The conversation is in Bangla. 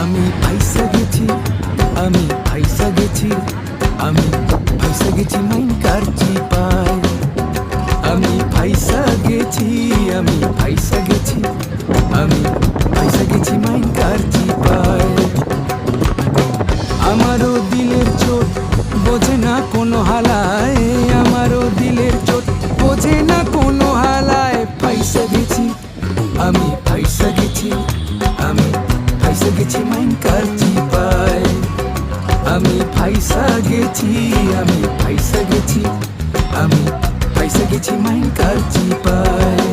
আমি ফাইসা গেছি, আমি ফাইসা গেছি, আমি ফাইসা গেছি মাইন কার চিপায়। আমি ফাইসা গেছি, আমি ফাইসা গেছি, আমি ফাইসা গেছি মাইন কার চিপায়। আমারও দিলের চোট বোঝে না কোনো হালায়, আমারও দিলের চোট বোঝে না কোনো হালায়। ফাইসা গেছি, আমি ফাইসা গেছি, আমি ফাইসা গেছি মাইন কার চিপায়। আমি ফাইসা গেছি, আমি ফাইসা গেছি, আমি ফাইসা গেছি মাইন কার চিপায়।